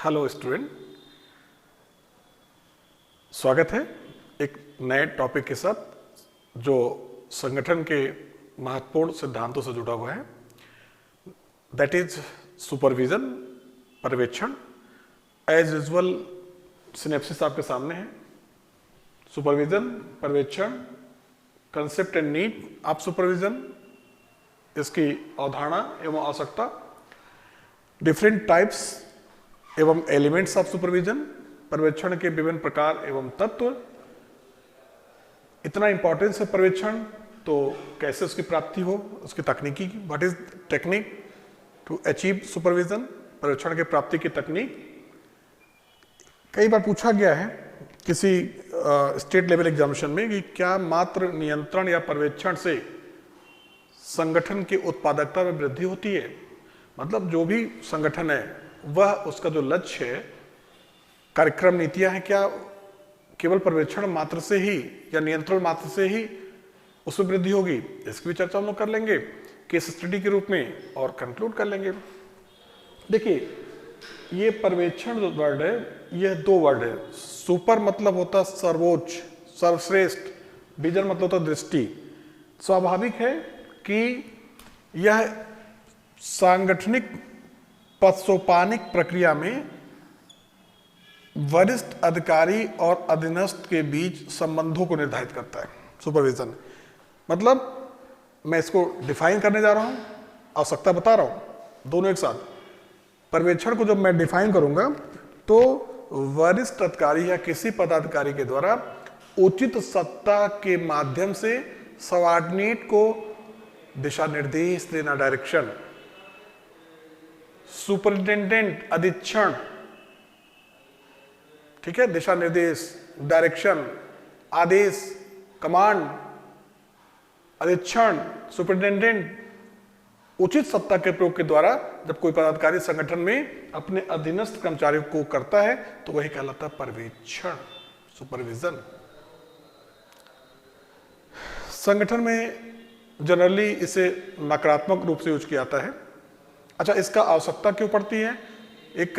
Hello student, स्वागत है एक नए टॉपिक के साथ जो संगठन के महत्वपूर्ण सिद्धांतों से जुड़ा हुआ है। दैट इज सुपरविजन, पर्यवेक्षण। एज यूजुअल सिनेप्सिस आपके सामने है। सुपरविजन, पर्यवेक्षण, concept and need of supervision, इसकी अवधारणा एवं आवश्यकता, डिफरेंट टाइप्स एवं एलिमेंट्स ऑफ सुपरविजन, पर्यवेक्षण के विभिन्न प्रकार एवं तत्व। इतना इंपॉर्टेंस है पर्यवेक्षण, तो कैसे उसकी प्राप्ति हो, उसकी तकनीकी, what is technique to achieve supervision, पर्यवेक्षण की प्राप्ति की तकनीक। कई बार पूछा गया है किसी स्टेट लेवल एग्जामिनेशन में कि क्या मात्र नियंत्रण या पर्यवेक्षण से संगठन की उत्पादकता में वृद्धि होती है। मतलब जो भी संगठन है वह उसका जो लक्ष्य है, कार्यक्रम, नीतियां हैं, क्या केवल पर्यवेक्षण मात्र से ही या नियंत्रण मात्र से ही उसमें वृद्धि होगी। इसकी भी चर्चा हम लोग कर लेंगे केस स्टडी के रूप में और कंक्लूड कर लेंगे। देखिए, ये पर्यवेक्षण जो वर्ड है, यह दो वर्ड है। सुपर मतलब होता सर्वोच्च, सर्वश्रेष्ठ। विजन मतलब होता दृष्टि। स्वाभाविक है कि यह सांगठनिक पदसोपानिक प्रक्रिया में वरिष्ठ अधिकारी और अधीनस्थ के बीच संबंधों को निर्धारित करता है। सुपरविजन मतलब, मैं इसको डिफाइन करने जा रहा हूं, आवश्यकता बता रहा हूं, दोनों एक साथ। पर्यवेक्षण को जब मैं डिफाइन करूंगा तो वरिष्ठ अधिकारी या किसी पदाधिकारी के द्वारा उचित सत्ता के माध्यम से सबऑर्डिनेट को दिशा निर्देश देना, डायरेक्शन। सुपरिटेंडेंट अधीक्षण, ठीक है, दिशा निर्देश, डायरेक्शन, आदेश, कमांड, अधीक्षण, सुपरिटेंडेंट उचित सत्ता के प्रयोग के द्वारा जब कोई पदाधिकारी संगठन में अपने अधीनस्थ कर्मचारियों को करता है तो वही कहलाता है पर्यवेक्षण, सुपरविजन। संगठन में जनरली इसे नकारात्मक रूप से यूज किया जाता है। अच्छा, इसका आवश्यकता क्यों पड़ती है? एक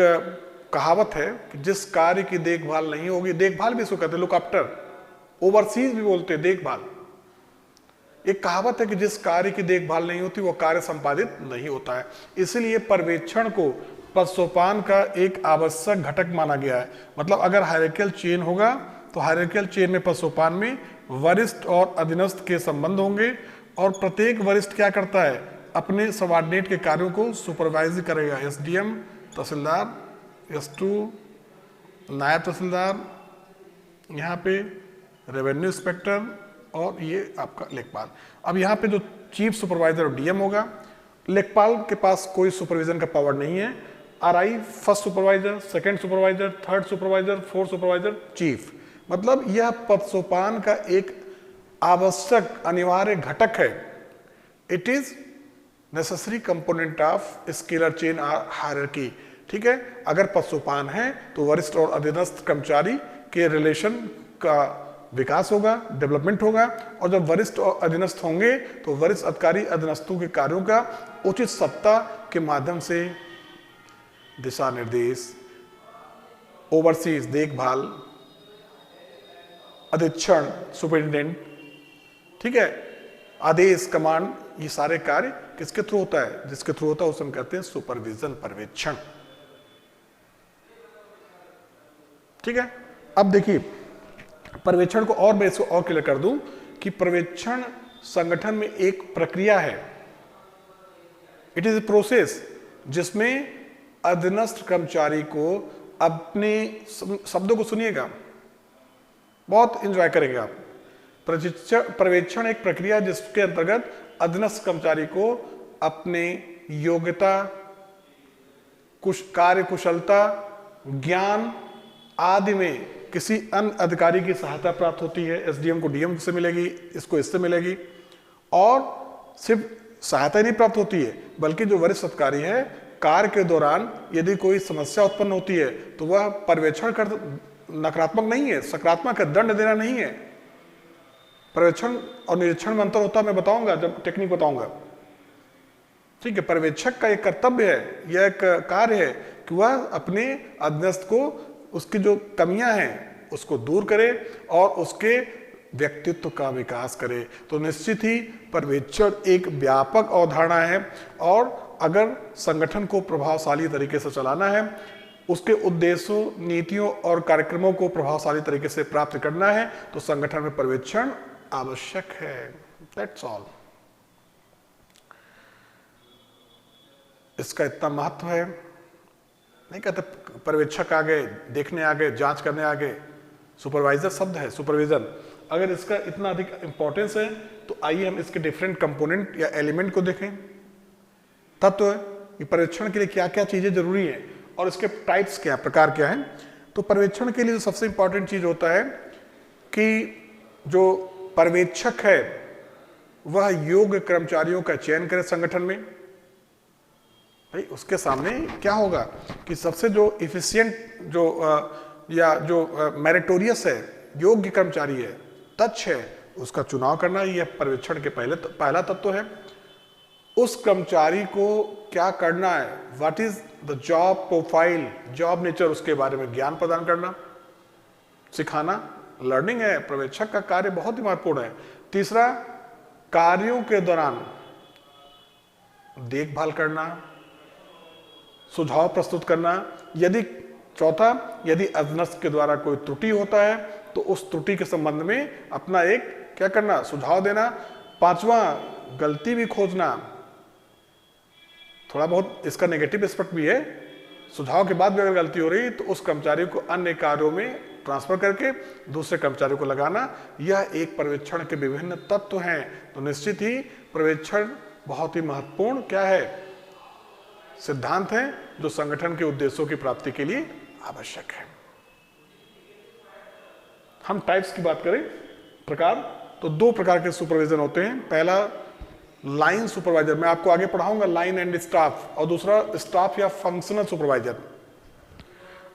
कहावत है कि जिस कार्य की देखभाल नहीं होगी, देखभाल भी इसको कहते हैं, लुक आफ्टर, ओवरसीज भी बोलते हैं देखभाल। एक कहावत है कि जिस कार्य की देखभाल नहीं होती वो कार्य संपादित नहीं होता है। इसलिए पर्यवेक्षण को पदसोपान का एक आवश्यक घटक माना गया है। मतलब अगर हायरार्कियल चेन होगा तो हायरार्कियल चेन में पदसोपान में वरिष्ठ और अधीनस्थ के संबंध होंगे और प्रत्येक वरिष्ठ क्या करता है, अपने सबऑर्डिनेट के कार्यों को सुपरवाइज करेगा। एसडीएम, तहसीलदार, एस2, नायब तहसीलदार, यहाँ पे रेवेन्यू इंस्पेक्टर और ये आपका लेखपाल। अब यहाँ पे जो चीफ सुपरवाइजर डीएम होगा, लेखपाल के पास कोई सुपरविजन का पावर नहीं है। RI first supervisor, second supervisor, third supervisor, fourth supervisor, chief. मतलब यह पदसोपान का एक आवश्यक अनिवार्य घटक है। It is necessary component of scalar chain hierarchy. ठीक है, अगर पदसोपान है तो वरिष्ठ और अधीनस्थ कर्मचारी के रिलेशन का विकास होगा, डेवलपमेंट होगा, और जब वरिष्ठ और अधीनस्थ होंगे तो वरिष्ठ अधिकारी अधीनस्थों के कार्यों का उचित सत्ता के माध्यम से दिशा निर्देश, ओवरसीज देखभाल, अधीक्षण, सुपरिटेंडेंट, ठीक है, आदेश, कमांड, ये सारे कार्य किसके थ्रू होता है? जिसके थ्रू होता है उसे हम कहते हैं सुपरविजन, पर्यवेक्षण। ठीक है, अब देखिए पर्यवेक्षण को और मैं इसको और क्लियर कर दूं कि पर्यवेक्षण संगठन में एक प्रक्रिया है। इट इज ए प्रोसेस जिसमें अधीनस्थ कर्मचारी को अपने, शब्दों को सुनिएगा, बहुत एंजॉय करेंगे आप। पर्यवेक्षण एक प्रक्रिया जिसके अंतर्गत अधीनस्थ कर्मचारी को अपने योग्यता, कार्य कुशलता, ज्ञान आदि में किसी अन्य अधिकारी की सहायता प्राप्त होती है। एसडीएम को डीएम से मिलेगी, इसको इससे मिलेगी। और सिर्फ सहायता ही नहीं प्राप्त होती है बल्कि जो वरिष्ठ अधिकारी है, कार्य के दौरान यदि कोई समस्या उत्पन्न होती है तो वह पर्यवेक्षण कर, नकारात्मक नहीं है, सकारात्मक है, दंड देना नहीं है। पर्यवेक्षण और निरीक्षण में अंतर होता है, मैं बताऊंगा जब टेक्निक बताऊंगा। ठीक है, पर्यवेक्षक का एक कर्तव्य है, यह एक कार्य है कि वह अपने अधीनस्थ को उसकी जो कमियां हैं उसको दूर करे और उसके व्यक्तित्व का विकास करे। तो निश्चित ही पर्यवेक्षण एक व्यापक अवधारणा है और अगर संगठन को प्रभावशाली तरीके से चलाना है, उसके उद्देश्यों, नीतियों और कार्यक्रमों को प्रभावशाली तरीके से प्राप्त करना है, तो संगठन में पर्यवेक्षण आवश्यक है। That's all. इसका इतना महत्व है, नहीं कहते पर्यवेक्षक आ गए, देखने आ गए, जांच करने आ गए, सुपरवाइजर शब्द है, सुपरविजन। अगर इसका इतना अधिक इंपॉर्टेंस है तो आइए हम इसके डिफरेंट कंपोनेंट या एलिमेंट को देखें। तत्व कि पर्यवेक्षण के लिए क्या क्या चीजें जरूरी हैं और इसके टाइप्स क्या, प्रकार क्या हैं। तो पर्यवेक्षण के लिए जो सबसे इंपॉर्टेंट चीज होता है कि जो पर्यवेक्षक है वह योग्य कर्मचारियों का चयन करे संगठन में। भाई उसके सामने क्या होगा कि सबसे जो इफिशियंट जो या जो मेरिटोरियस है, योग्य कर्मचारी है, दक्ष है, उसका चुनाव करना, यह पर्यवेक्षण के पहला तत्व है। उस कर्मचारी को क्या करना है, what is the job profile, job nature, उसके बारे में ज्ञान प्रदान करना, सिखाना, लर्निंग है। पर्यवेक्षक का कार्य बहुत ही महत्वपूर्ण है। तीसरा, कार्यों के दौरान देखभाल करना, सुझाव प्रस्तुत करना। चौथा, यदि अधीनस्थ के द्वारा कोई त्रुटि होता है तो उस त्रुटि के संबंध में अपना एक क्या करना, सुझाव देना। पांचवा, गलती भी खोजना। थोड़ा बहुत इसका नेगेटिव एस्पेक्ट भी है, सुझाव के बाद भी अगर गलती हो रही तो उस कर्मचारी को अन्य कार्यों में ट्रांसफर करके दूसरे कर्मचारियों को लगाना। यह एक पर्यवेक्षण के विभिन्न तत्व हैं। तो निश्चित ही पर्यवेक्षण बहुत ही महत्वपूर्ण क्या है, सिद्धांत है जो संगठन के उद्देश्यों की प्राप्ति के लिए आवश्यक है। हम टाइप्स की बात करें, प्रकार, तो दो प्रकार के सुपरविजन होते हैं। पहला लाइन सुपरवाइजर, मैं आपको आगे पढ़ाऊंगा, लाइन एंड स्टाफ, और दूसरा स्टाफ या फंक्शनल सुपरवाइजर।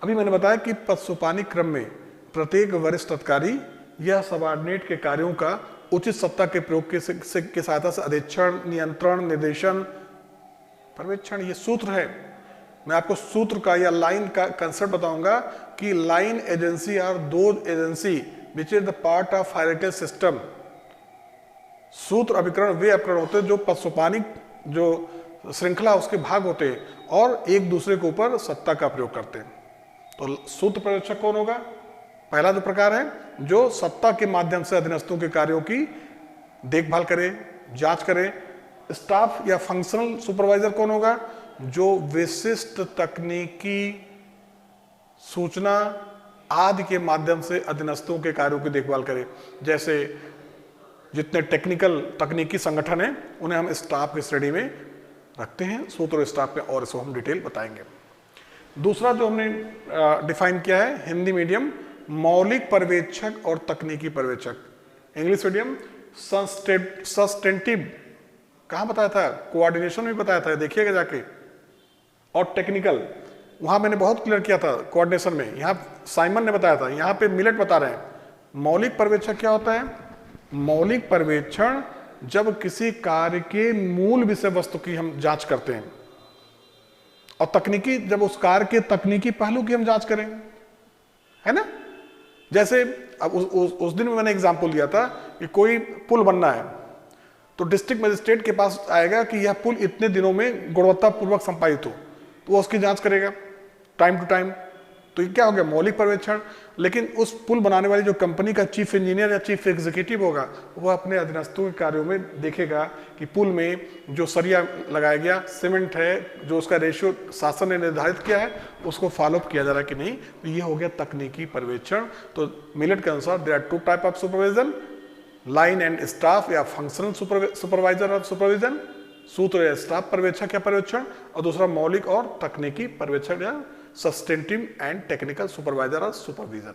अभी मैंने बताया कि पदसोपानी क्रम में प्रत्येक वरिष्ठ अधिकारी या सबऑर्डिनेट के कार्यों का उचित सत्ता के प्रयोग के सहायता से अधीक्षण, नियंत्रण, निर्देशन, पर्यवेक्षण, ये सूत्र है। मैं आपको सूत्र का या लाइन का कंसेप्ट बताऊंगा कि line agency are those agency which is the part of hierarchical system. सूत्र अभिकरण वे अभिकरण होते हैं जो पदसोपानी जो श्रृंखला उसके भाग होते हैं और एक दूसरे के ऊपर सत्ता का प्रयोग करते हैं। तो सूत्र पर्यवेक्षक कौन होगा? पहला जो प्रकार है जो सत्ता के माध्यम से अधीनस्थों के कार्यों की देखभाल करे, जांच करे। स्टाफ या फंक्शनल सुपरवाइजर कौन होगा? जो विशिष्ट तकनीकी सूचना आदि के माध्यम से अधीनस्थों के कार्यों की देखभाल करे। जैसे जितने तकनीकी संगठन हैं उन्हें हम स्टाफ की श्रेणी में रखते हैं, सूत्र और स्टाफ में, और इसको हम डिटेल बताएंगे। दूसरा जो हमने डिफाइन किया है हिंदी मीडियम, मौलिक पर्यवेक्षक और तकनीकी पर्यवेक्षक। इंग्लिश मीडियम सस्टेंटिव, कहाँ बताया था, कोऑर्डिनेशन में बताया था, देखिएगा जाके। और टेक्निकल, वहां मैंने बहुत क्लियर किया था कोऑर्डिनेशन में, यहाँ साइमन ने बताया था, यहाँ पे मिलेट बता रहे हैं। मौलिक पर्यवेक्षक क्या होता है? मौलिक पर्यवेक्षण जब किसी कार्य के मूल विषय वस्तु की हम जांच करते हैं, और तकनीकी जब उस कार्य के तकनीकी पहलू की हम जांच करें, है ना। जैसे अब उस दिन में मैंने एग्जाम्पल लिया था कि कोई पुल बनना है तो डिस्ट्रिक्ट मजिस्ट्रेट के पास आएगा कि यह पुल इतने दिनों में गुणवत्तापूर्वक संपादित हो, तो वो उसकी जांच करेगा टाइम टू टाइम। तो ये क्या हो गया? मौलिक पर्यवेक्षण। लेकिन उस पुल बनाने वाली जो कंपनी का चीफ इंजीनियर या चीफ एग्जीक्यूटिव होगा, वह अपने अधीनस्थों के कार्यों में देखेगा कि पुल में जो सरिया लगाया गया, सीमेंट है, जो उसका रेशियो शासन ने निर्धारित किया है, उसको फॉलोअप किया जा रहा है कि नहीं। तो ये हो गया तकनीकी पर्यवेक्षण। तो मिलेट के अनुसार there are two type of supervision, line and staff या फंक्शनल सुपरवाइजर और सुपरविजन, सूत्र या स्टाफ पर्यवेक्षक या पर्यवेक्षण, और दूसरा मौलिक और तकनीकी पर्यवेक्षण या सस्टेंटिव एंड टेक्निकल सुपरवाइजर और सुपरविजन।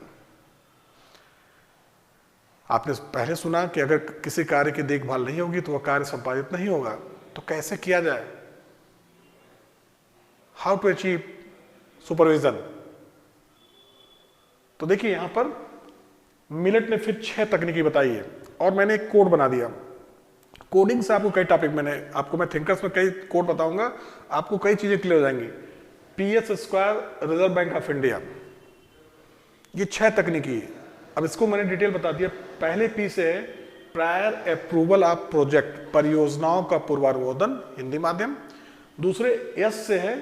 आपने पहले सुना कि अगर किसी कार्य की देखभाल नहीं होगी तो वह कार्य संपादित नहीं होगा। तो कैसे किया जाए? How to achieve supervision? तो देखिए यहां पर मिलेट ने फिर 6 तकनीकी बताई है और मैंने एक कोड बना दिया। कोडिंग से आपको कई टॉपिक, मैं थिंकर्स में कई कोड बताऊंगा, आपको कई चीजें क्लियर हो जाएंगी। PS square reserve bank of India, ये 6 तकनीकी। अब इसको मैंने डिटेल बता दिया। पहले P से है प्रायर अप्रूवल ऑफ प्रोजेक्ट, परियोजनाओं का पूर्वानुमोदन हिंदी माध्यम। दूसरे S से है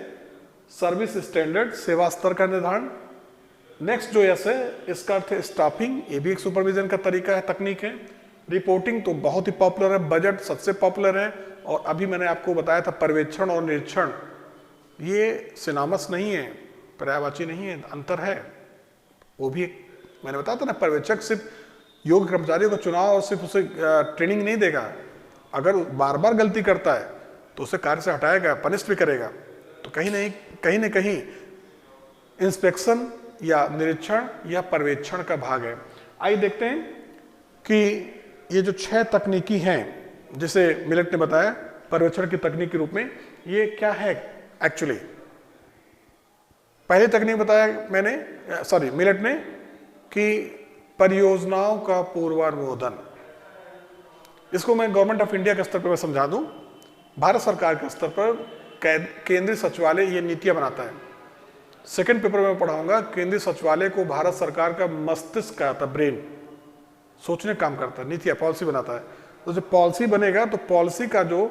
सर्विस स्टैंडर्ड, सेवा स्तर का निर्धारण। नेक्स्ट जो S है इसका अर्थ है स्टाफिंग, ये भी एक सुपरविजन का तरीका है, तकनीक है। रिपोर्टिंग तो बहुत ही पॉपुलर है, बजट सबसे पॉपुलर है। और अभी मैंने आपको बताया था पर्यवेक्षण और निरीक्षण, ये सिनामस नहीं है, पर्यायवाची नहीं है, अंतर है। वो भी मैंने बताया था ना, पर्यवेक्षक सिर्फ योग्य कर्मचारियों का चुनाव और सिर्फ उसे ट्रेनिंग नहीं देगा, अगर बार बार गलती करता है तो उसे कार्य से हटाएगा, पनिश भी करेगा। तो कहीं न कहीं इंस्पेक्शन या निरीक्षण या पर्यवेक्षण का भाग है। आइए देखते हैं कि ये जो 6 तकनीकी हैं जिसे मिलेट ने बताया पर्यवेक्षण की तकनीक के रूप में, ये क्या है एक्चुअली। पहली तकनीक बताया मैंने मिलेट ने कि परियोजनाओं का पूर्वानुमोदन। इसको मैं गवर्नमेंट ऑफ इंडिया के स्तर पर मैं समझा दूं। भारत सरकार के स्तर पर केंद्रीय सचिवालय ये नीतियां बनाता है। सेकंड पेपर में पढ़ाऊंगा, केंद्रीय सचिवालय को भारत सरकार का मस्तिष्क कहता है, ब्रेन, सोचने काम करता है, नीतियां पॉलिसी बनाता है। तो जब पॉलिसी बनेगा तो पॉलिसी का जो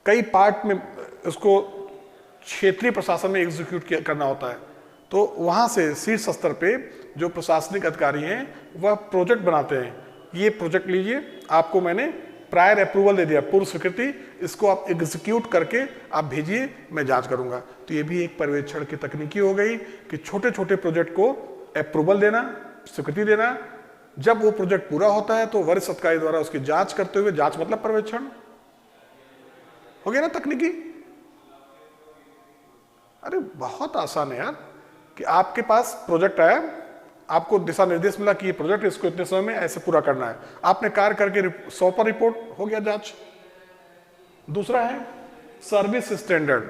कई पार्ट में उसको क्षेत्रीय प्रशासन में एग्जीक्यूट करना होता है, तो वहां से शीर्ष स्तर पे जो प्रशासनिक अधिकारी हैं वह प्रोजेक्ट बनाते हैं। ये प्रोजेक्ट लीजिए, आपको मैंने प्रायर अप्रूवल दे दिया, पूर्व स्वीकृति, इसको आप एग्जीक्यूट करके आप भेजिए, मैं जांच करूंगा। तो ये भी एक पर्यवेक्षण की तकनीकी हो गई कि छोटे छोटे प्रोजेक्ट को अप्रूवल देना, स्वीकृति देना। जब वो प्रोजेक्ट पूरा होता है तो वरिष्ठ अधिकारी द्वारा उसकी जांच करते हुए, जांच मतलब पर्यवेक्षण हो गया ना तकनीकी। अरे बहुत आसान है यार, कि आपके पास प्रोजेक्ट आया, आपको दिशा निर्देश मिला कि ये प्रोजेक्ट इसको इतने समय में ऐसे पूरा करना है, आपने कार्य करके सौंपा, रिपोर्ट हो गया, जांच। दूसरा है सर्विस स्टैंडर्ड,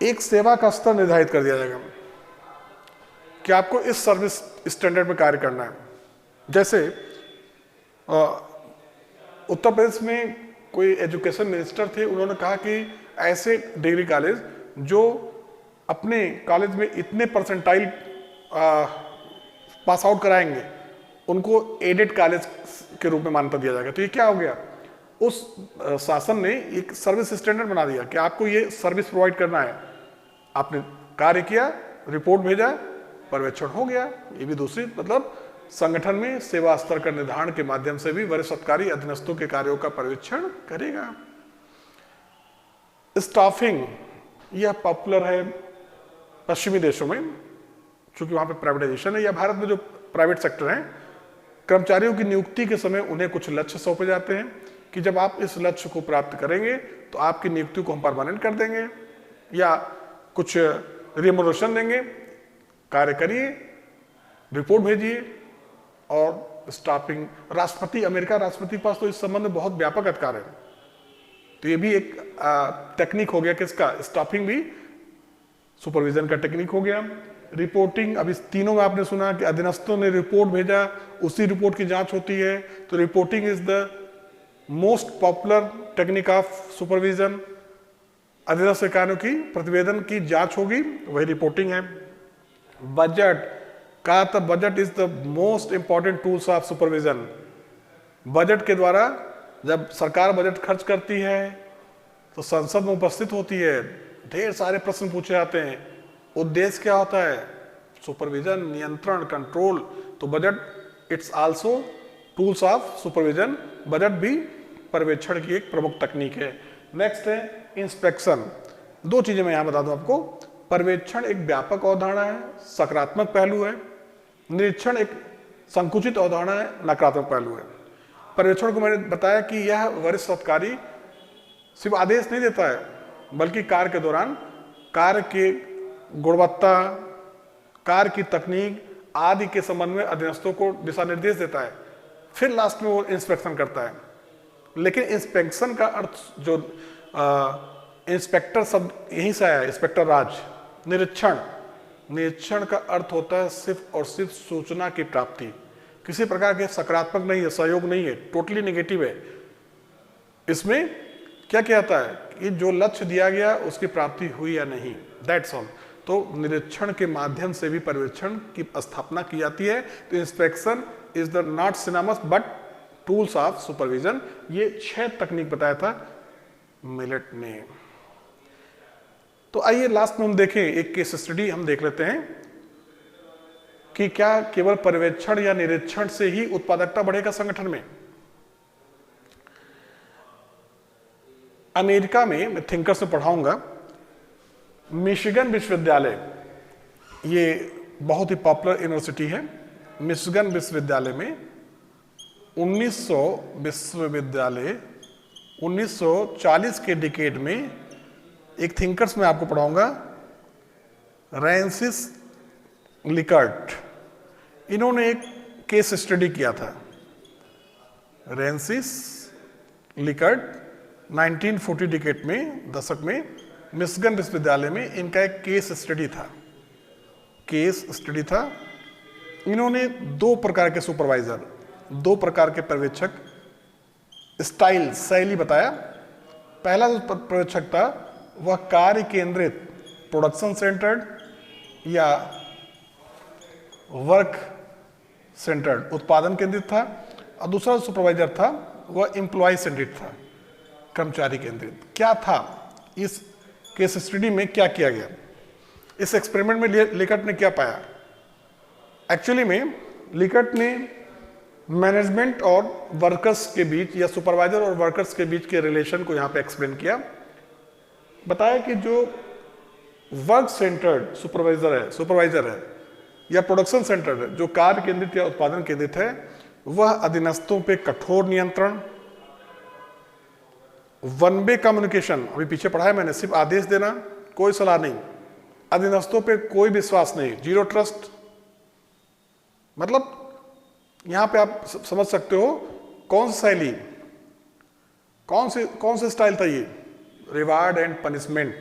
एक सेवा का स्तर निर्धारित कर दिया जाएगा कि आपको इस सर्विस स्टैंडर्ड में कार्य करना है। जैसे उत्तर प्रदेश में कोई एजुकेशन मिनिस्टर थे, उन्होंने कहा कि ऐसे डिग्री कॉलेज जो अपने कॉलेज में इतने परसेंटाइल पास आउट कराएंगे उनको एडेड कॉलेज के रूप में मान्यता दिया जाएगा। तो ये क्या हो गया, उस शासन ने एक सर्विस स्टैंडर्ड बना दिया कि आपको ये सर्विस प्रोवाइड करना है। आपने कार्य किया, रिपोर्ट भेजा, पर्यवेक्षण हो गया। ये भी दूसरी मतलब संगठन में सेवा स्तर का निर्धारण के माध्यम से भी वरिष्ठ अधिकारी अधीनस्थों के कार्यों का पर्यवेक्षण करेगा। स्टाफिंग, यह पॉपुलर है पश्चिमी देशों में, क्योंकि वहां पे प्राइवेटाइजेशन है, या भारत में जो प्राइवेट सेक्टर है, कर्मचारियों की नियुक्ति के समय उन्हें कुछ लक्ष्य सौंपे जाते हैं कि जब आप इस लक्ष्य को प्राप्त करेंगे तो आपकी नियुक्ति को हम परमानेंट कर देंगे या कुछ रिमोनेशन देंगे, कार्य करिए, रिपोर्ट भेजिए। और स्टाफिंग, राष्ट्रपति, अमेरिका राष्ट्रपति के पास तो इस संबंध में बहुत व्यापक अधिकार है। तो ये भी एक टेक्निक हो गया किसका, स्टाफिंग भी सुपरविजन का टेक्निक हो गया। रिपोर्टिंग, अब इस तीनों में आपने सुना कि अधीनस्थों ने रिपोर्ट भेजा, उसी रिपोर्ट की जांच होती है। तो reporting is the most popular technique of supervision. अधीनस्थ कार्यों की प्रतिवेदन की जांच होगी, वही रिपोर्टिंग है। बजट का, तो budget is the most important tools of supervision. Budget के द्वारा जब सरकार बजट खर्च करती है तो संसद में उपस्थित होती है, ढेर सारे प्रश्न पूछे जाते हैं। उद्देश्य क्या होता है, सुपरविजन, नियंत्रण, कंट्रोल। तो budget it's also tools of supervision. Budget भी पर्यवेक्षण की एक प्रमुख तकनीक है। नेक्स्ट है इंस्पेक्शन। दो चीजें मैं यहां बता दूं आपको। पर्यवेक्षण एक व्यापक अवधारणा है, सकारात्मक पहलू है। निरीक्षण एक संकुचित अवधारणा है, नकारात्मक पहलू है। पर्यवेक्षण को मैंने बताया कि यह वरिष्ठ अधिकारी सिर्फ आदेश नहीं देता है, बल्कि कार्य के दौरान कार्य की गुणवत्ता, कार्य की तकनीक आदि के संबंध में अधीनस्थों को दिशा निर्देश देता है। फिर लास्ट में वो इंस्पेक्शन करता है। लेकिन इंस्पेक्शन का अर्थ जो इंस्पेक्टर शब्द यहीं से आया, इंस्पेक्टर राज। निरीक्षण का अर्थ होता है सिर्फ और सिर्फ सूचना की प्राप्ति, किसी प्रकार के सकारात्मक नहीं है, सहयोग नहीं है, टोटली नेगेटिव है। इसमें क्या कहता है कि जो लक्ष्य दिया गया उसकी प्राप्ति हुई या नहीं। That's all. तो निरीक्षण के माध्यम से भी पर्यवेक्षण की स्थापना की जाती है। तो inspection is the not synonymous but tools of supervision. ये 6 तकनीक बताया था मिलेट ने। तो आइए लास्ट में हम देखें, एक केस स्टडी हम देख लेते हैं कि क्या केवल पर्यवेक्षण या निरीक्षण से ही उत्पादकता बढ़ेगा संगठन में। अमेरिका में मैं थिंकर्स में पढ़ाऊंगा, मिशिगन विश्वविद्यालय, ये बहुत ही पॉपुलर यूनिवर्सिटी है। मिशिगन विश्वविद्यालय में 1940 के डिकेड में एक थिंकर्स में आपको पढ़ाऊंगा, रैंसिस लिकर्ट। इन्होंने एक केस स्टडी किया था। रैंसिस लिकर्ट 1940 डिकेड में, दशक में मिशिगन विश्वविद्यालय में इनका एक केस स्टडी था। इन्होंने 2 प्रकार के सुपरवाइजर, 2 प्रकार के पर्यवेक्षक शैली बताया। पहला जो पर्यवेक्षक था वह कार्य केंद्रित प्रोडक्शन सेंटर्ड या वर्क सेंटर्ड उत्पादन केंद्रित था, और दूसरा सुपरवाइजर था वह एम्प्लॉय सेंट्रिक था, कर्मचारी केंद्रित। क्या था इस केस स्टडी में, क्या किया गया, इस एक्सपेरिमेंट में लिकर्ट ने क्या पाया? एक्चुअली में लिकर्ट ने मैनेजमेंट और वर्कर्स के बीच या सुपरवाइजर और वर्कर्स के बीच के रिलेशन को यहां पे एक्सप्लेन किया। बताया कि जो वर्क सेंटर्ड सुपरवाइजर है या प्रोडक्शन सेंटर्ड है, जो कार्य केंद्रित या उत्पादन केंद्रित है, वह अधीनस्थों पे कठोर नियंत्रण, वन वे कम्युनिकेशन, अभी पीछे पढ़ा है मैंने, सिर्फ आदेश देना, कोई सलाह नहीं, अधीनस्थों पे कोई विश्वास नहीं, जीरो ट्रस्ट। मतलब यहां पे आप समझ सकते हो कौन सी शैली, कौन से स्टाइल था ये, रिवार्ड एंड पनिशमेंट,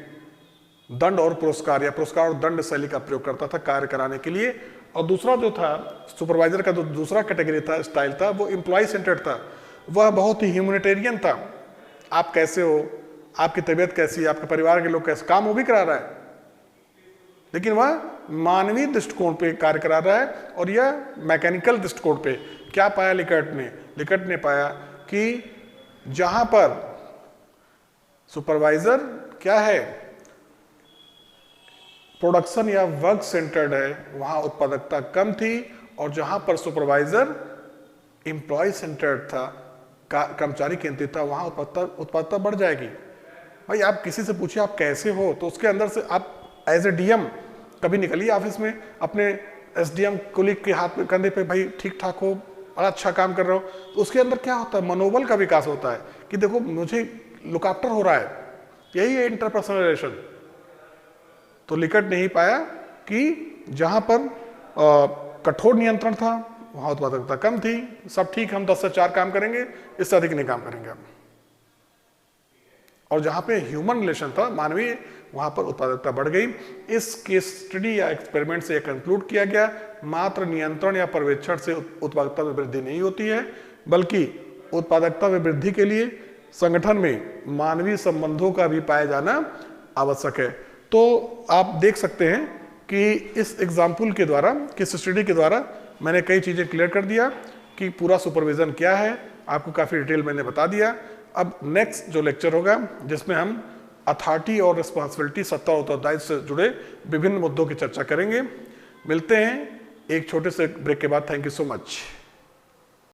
दंड और पुरस्कार या पुरस्कार और दंड शैली का प्रयोग करता था कार्य कराने के लिए। और दूसरा जो था सुपरवाइजर का जो दूसरा कैटेगरी था, स्टाइल था, वो एम्प्लॉय सेंटर्ड था। वह बहुत ही ह्यूमैनिटेरियन था। आप कैसे हो, आपकी तबीयत कैसी है, आपके परिवार के लोग कैसे, काम वो भी करा रहा है, लेकिन वह मानवीय दृष्टिकोण पे कार्य करा रहा है। और यह मैकेनिकल दृष्टिकोण पे क्या पाया लिकर्ट ने पाया कि जहां पर सुपरवाइजर क्या है, प्रोडक्शन या वर्क सेंटर्ड है, वहां उत्पादकता कम थी, और जहां पर सुपरवाइजर एम्प्लॉय सेंटर्ड था, कर्मचारी केंद्रित था, वहां उत्पादकता बढ़ जाएगी। भाई आप किसी से पूछिए आप कैसे हो, तो उसके अंदर से आप एज ए डीएम कभी निकलिए ऑफिस में, अपने एसडीएम कोलीग के हाथ पे, कंधे पे, भाई ठीक ठाक हो, बड़ा अच्छा काम कर रहे हो, तो उसके अंदर क्या होता है, मनोबल का विकास होता है कि देखो मुझे लुक आफ्टर हो रहा है। यही है इंटरपर्सनल रिलेशन। तो लिकर्ट ने ही पाया कि जहां पर कठोर नियंत्रण था, वहां उत्पादकता कम थी। सब ठीक, हम 10 से 4 काम करेंगे, इससे अधिक नहीं काम करेंगे हम। और जहां पे ह्यूमन रिलेशन था, मानवीय, वहां पर उत्पादकता बढ़ गई। इस केस स्टडी या एक्सपेरिमेंट से कंक्लूड किया गया, मात्र नियंत्रण या पर्यवेक्षण से उत्पादकता में वृद्धि नहीं होती है, बल्कि उत्पादकता में वृद्धि के लिए संगठन में मानवीय संबंधों का भी पाया जाना आवश्यक है। तो आप देख सकते हैं कि इस एग्जाम्पल के द्वारा, केस स्टडी के द्वारा मैंने कई चीजें क्लियर कर दिया कि पूरा सुपरविजन क्या है, आपको काफी डिटेल मैंने बता दिया। अब नेक्स्ट जो लेक्चर होगा, जिसमें हम अथॉरिटी और रिस्पॉन्सिबिलिटी, सत्ता और उत्तरदायित्व से जुड़े विभिन्न मुद्दों की चर्चा करेंगे। मिलते हैं एक छोटे से ब्रेक के बाद। Thank you so much.